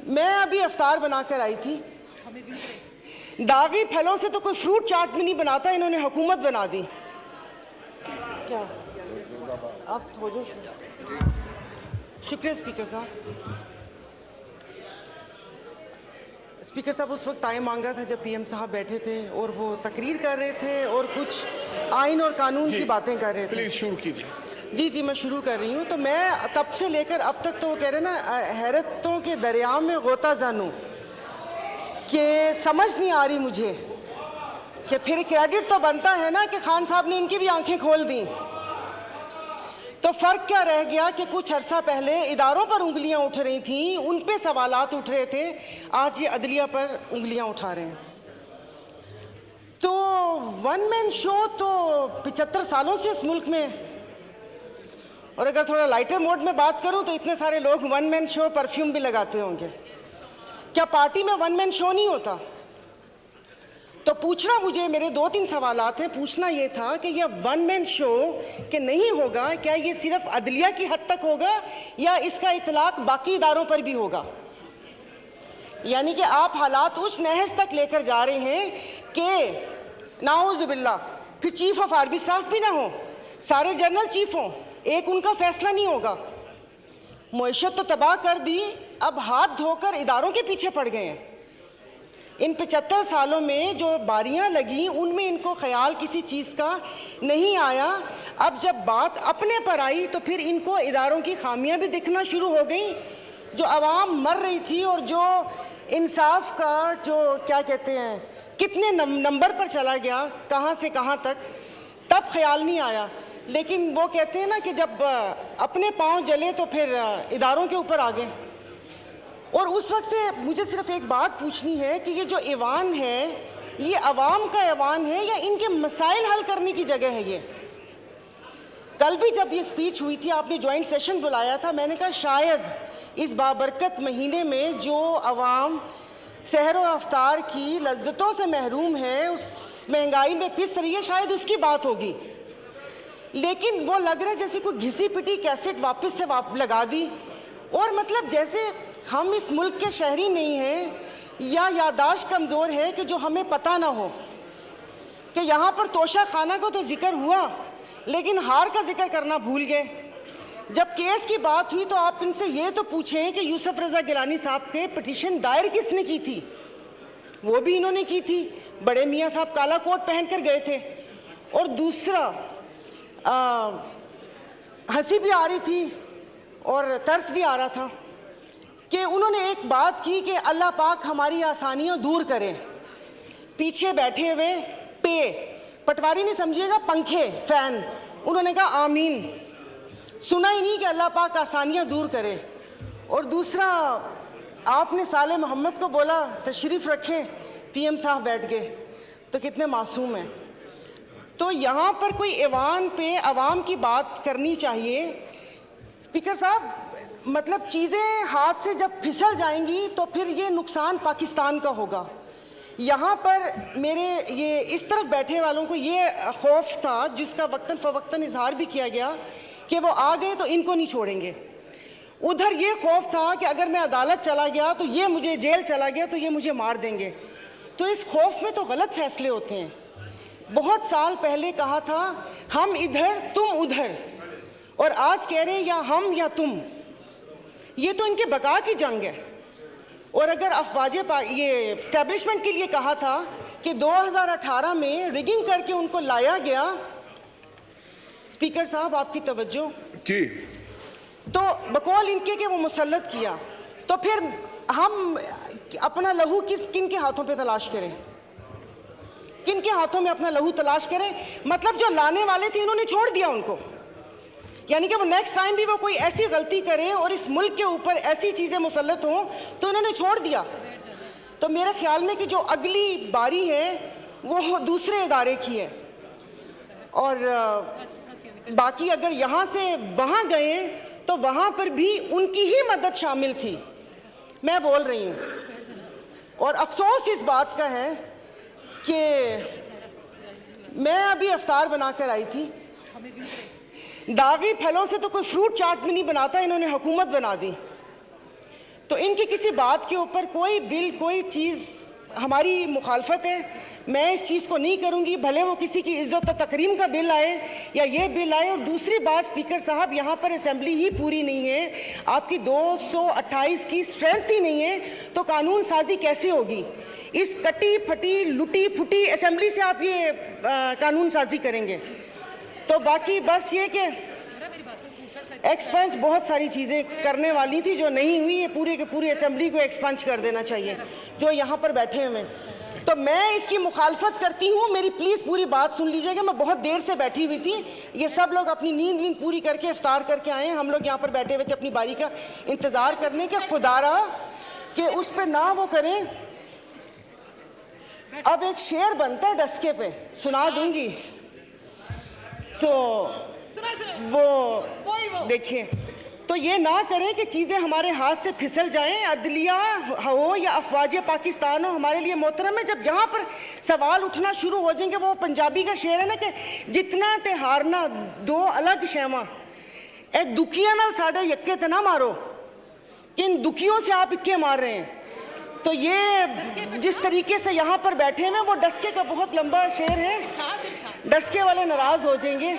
मैं अभी अफ्तार बनाकर आई थी। दागी फलों से तो कोई फ्रूट चाट भी नहीं बनाता, इन्होंने हुकूमत बना दी। क्या आप हो जो शुक्रिया स्पीकर साहब। स्पीकर साहब उस वक्त टाइम मांगा था जब पीएम साहब बैठे थे और वो तकरीर कर रहे थे और कुछ आइन और कानून की बातें कर रहे थे। प्लीज शुरू कीजिए। जी मैं शुरू कर रही हूँ। तो मैं तब से लेकर अब तक तो वो कह रहे ना, हैरतों के दरिया में गोता जानूं कि समझ नहीं आ रही मुझे कि फिर क्रेडिट तो बनता है ना कि खान साहब ने इनकी भी आंखें खोल दी। तो फर्क क्या रह गया कि कुछ अरसा पहले इदारों पर उंगलियां उठ रही थीं, उन पे सवालात उठ रहे थे, आज ये अदलिया पर उंगलियां उठा रहे हैं। तो वन मैन शो तो 75 सालों से इस मुल्क में, और अगर थोड़ा लाइटर मोड में बात करूं तो इतने सारे लोग वन मैन शो परफ्यूम भी लगाते होंगे। क्या पार्टी में वन मैन शो नहीं होता? तो पूछना मुझे, मेरे 2-3 सवालात हैं। पूछना ये था कि यह वन मैन शो के नहीं होगा, क्या ये सिर्फ अदलिया की हद तक होगा या इसका इतलाक बाकी इदारों पर भी होगा? यानी कि आप हालात उस नहज तक लेकर जा रहे हैं कि नाउज़ुबिल्लाह फिर चीफ ऑफ आर्मी स्टाफ भी ना हो, सारे जनरल चीफ हों, एक उनका फैसला नहीं होगा। मुईशत तो तबाह कर दी, अब हाथ धोकर इदारों के पीछे पड़ गए हैं। इन 75 सालों में जो बारियां लगी उनमें इनको ख्याल किसी चीज़ का नहीं आया। अब जब बात अपने पर आई तो फिर इनको इदारों की खामियां भी दिखना शुरू हो गई। जो आवाम मर रही थी और जो इंसाफ का जो क्या कहते हैं कितने नंबर पर चला गया, कहाँ से कहाँ तक, तब ख्याल नहीं आया। लेकिन वो कहते हैं ना कि जब अपने पाँव जले तो फिर इदारों के ऊपर आ गए। और उस वक्त से मुझे सिर्फ एक बात पूछनी है कि ये जो ऐवान है, ये अवाम का ऐवान है या इनके मसाइल हल करने की जगह है? ये कल भी जब ये स्पीच हुई थी, आपने ज्वाइंट सेशन बुलाया था, मैंने कहा शायद इस बाबरकत महीने में जो अवाम सहर व अफ्तार की लज्जतों से महरूम है, उस महंगाई में पिस रही है, शायद उसकी बात होगी। लेकिन वो लग रहा है जैसे कोई घिसी पिटी कैसेट वापस से लगा दी, और मतलब जैसे हम इस मुल्क के शहरी नहीं हैं या यादाश्त कमज़ोर है कि जो हमें पता ना हो कि यहाँ पर तोशा खाना का तो जिक्र हुआ लेकिन हार का जिक्र करना भूल गए। जब केस की बात हुई तो आप इनसे ये तो पूछें कि यूसुफ रज़ा गिलानी साहब के पिटीशन दायर किसने की थी? वो भी इन्होंने की थी। बड़े मियाँ साहब काला कोट पहन कर गए थे। और दूसरा हंसी भी आ रही थी और तरस भी आ रहा था कि उन्होंने एक बात की कि अल्लाह पाक हमारी आसानियाँ दूर करें। पीछे बैठे हुए पटवारी नहीं समझिएगा, पंखे फैन, उन्होंने कहा आमीन। सुना ही नहीं कि अल्लाह पाक आसानियाँ दूर करे। और दूसरा, आपने साले मोहम्मद को बोला तशरीफ़ रखें, पीएम साहब बैठ गए, तो कितने मासूम हैं। तो यहाँ पर कोई ऐवान पे अवाम की बात करनी चाहिए। स्पीकर साहब, मतलब चीज़ें हाथ से जब फिसल जाएंगी तो फिर ये नुकसान पाकिस्तान का होगा। यहाँ पर मेरे ये इस तरफ बैठे वालों को ये खौफ था, जिसका वक्तन फ़वक्तन इजहार भी किया गया, कि वो आ गए तो इनको नहीं छोड़ेंगे। उधर ये खौफ था कि अगर मैं अदालत चला गया तो ये मुझे, जेल चला गया तो ये मुझे मार देंगे। तो इस खौफ में तो गलत फैसले होते हैं। बहुत साल पहले कहा था हम इधर तुम उधर, और आज कह रहे हैं या हम या तुम। ये तो इनके बका की जंग है। और अगर अफवाजे ये एस्टेब्लिशमेंट के लिए कहा था कि 2018 में रिगिंग करके उनको लाया गया, स्पीकर साहब आपकी तवज्जो जी, तो बकौल इनके कि वो मुसल्लत किया, तो फिर हम अपना लहू किन के हाथों पे तलाश करें? किन के हाथों में अपना लहू तलाश करें? मतलब जो लाने वाले थे इन्होंने छोड़ दिया उनको, यानी कि वो नेक्स्ट टाइम भी वो कोई ऐसी गलती करें और इस मुल्क के ऊपर ऐसी चीज़ें मुसल्लत हों तो इन्होंने छोड़ दिया। तो मेरे ख्याल में कि जो अगली बारी है वो दूसरे इदारे की है। और बाकी अगर यहाँ से वहाँ गए तो वहाँ पर भी उनकी ही मदद शामिल थी, मैं बोल रही हूँ। और अफसोस इस बात का है कि मैं अभी अफ्तार बनाकर आई थी, दागी फलों से तो कोई फ्रूट चाट भी नहीं बनाता, इन्होंने हुकूमत बना दी। तो इनकी किसी बात के ऊपर कोई बिल, कोई चीज़ हमारी मुखालफत है, मैं इस चीज़ को नहीं करूंगी, भले वो किसी की इज्जत और तकरीम का बिल आए या ये बिल आए। और दूसरी बात स्पीकर साहब, यहाँ पर असेंबली ही पूरी नहीं है, आपकी 228 की स्ट्रेंथ ही नहीं है, तो कानून साजी कैसे होगी? इस कटी फटी लुटी फुटी असेंबली से आप ये कानून साजी करेंगे? तो बाकी बस ये कि एक्सपंज बहुत सारी चीज़ें करने वाली थी जो नहीं हुई, ये पूरे के पूरी असेंबली को एक्सपंज कर देना चाहिए जो यहाँ पर बैठे हुए हैं। तो मैं इसकी मुखालफत करती हूँ, मेरी प्लीज़ पूरी बात सुन लीजिएगा। मैं बहुत देर से बैठी हुई थी, ये सब लोग अपनी नींद वींद पूरी करके इफ्तार करके आए हैं, हम लोग यहाँ पर बैठे हुए थे अपनी बारी का इंतज़ार करने के। खुदारा कि उस पर ना वो करें। अब एक शेर बनता है डस्के पे, सुना दूंगी, तो वो देखिए, तो ये ना करें कि चीज़ें हमारे हाथ से फिसल जाएं, अदलिया हो या अफवाज पाकिस्तान हो, हमारे लिए मोहतरम है। जब यहाँ पर सवाल उठना शुरू हो जाएंगे, वो पंजाबी का शेर है ना कि जितना ते हारना दो अलग शैमा, ए दुखिया नाल साढ़े यक्के ते ना मारो, इन दुखियों से आप इक्के मार रहे हैं। तो ये जिस तरीके से यहाँ पर बैठे हैं ना, वो डस्के का बहुत लंबा शेर है, डस्के वाले नाराज हो जाएंगे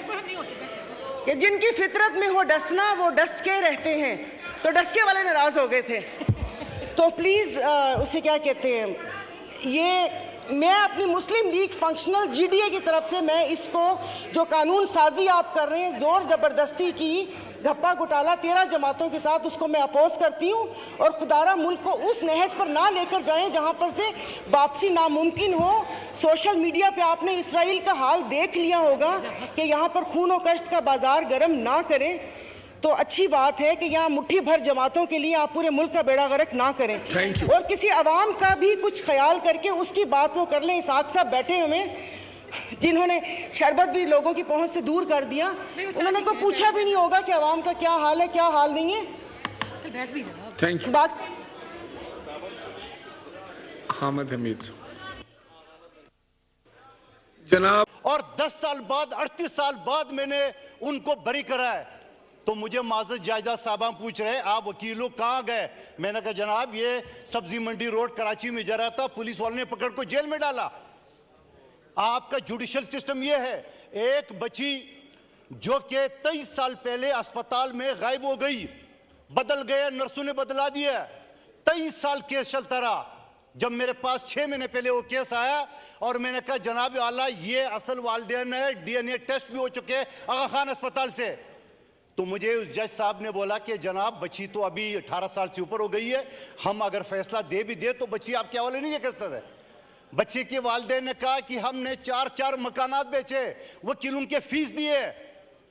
कि जिनकी फितरत में हो डसना वो डस के रहते हैं, तो डस्के वाले नाराज हो गए थे। तो प्लीज़ उसे क्या कहते हैं, ये मैं अपनी मुस्लिम लीग फंक्शनल GDA की तरफ से मैं इसको जो कानून साजी आप कर रहे हैं, ज़ोर ज़बरदस्ती की घप्पा घोटाला 13 जमातों के साथ, उसको मैं अपोज करती हूँ। और खुदारा मुल्क को उस नहज पर ना लेकर जाएं जहाँ पर से वापसी नामुमकिन हो। सोशल मीडिया पे आपने इसराइल का हाल देख लिया होगा कि यहाँ पर खून और कश्त का बाजार गर्म ना करें, तो अच्छी बात है कि यहाँ मुट्ठी भर जमातों के लिए आप पूरे मुल्क का बेड़ा गर्क ना करें। और किसी अवाम का भी कुछ ख्याल करके उसकी बात को कर लें। इसाक साहब बैठे हुए जिन्होंने शरबत भी लोगों की पहुंच से दूर कर दिया, उन्होंने को पूछा भी नहीं होगा कि अवाम का क्या हाल है, क्या हाल नहीं है। Thank you. बात हामिद हमीद जनाब। और 10 साल बाद 38 साल बाद मैंने उनको बरी करा है, तो मुझे माजद जायजा साहब पूछ रहे आप वकीलों कहाँ गए? मैंने कहा जनाब ये सब्जी मंडी रोड कराची में जा रहा था, पुलिस वालों ने पकड़ को जेल में डाला। आपका जुडिशल सिस्टम ये है, एक बच्ची जो कि 23 साल पहले अस्पताल में गायब हो गई, बदल गए, नर्सों ने बदला दिया, 23 साल केस चलता रहा। जब मेरे पास 6 महीने पहले वो केस आया और मैंने कहा जनाब आला ये असल वालिदैन है, DNA टेस्ट भी हो चुके हैं आगा खान अस्पताल से, तो मुझे उस जज साहब ने बोला कि जनाब बच्ची तो अभी 18 साल से ऊपर हो गई है, हम अगर फैसला दे भी दे तो बच्ची आपके हवाले नहीं कर सकते। बच्चे के वालिदैन ने कहा कि हमने 4 मकानात बेचे, वकीलों के फीस दिए,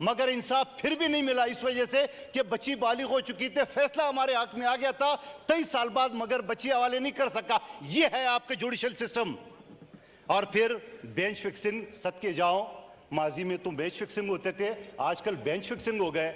मगर इंसाफ फिर भी नहीं मिला, इस वजह से कि बच्ची बालिग हो चुकी थी, फैसला हमारे हक में आ गया था 23 साल बाद, मगर बच्ची हवाले नहीं कर सका। यह है आपका जुडिशल सिस्टम। और फिर बेंच फिक्सिंग, सद के जाओ, माजी में तो बेंच फिक्सिंग होते थे, आजकल बेंच फिक्सिंग हो गए।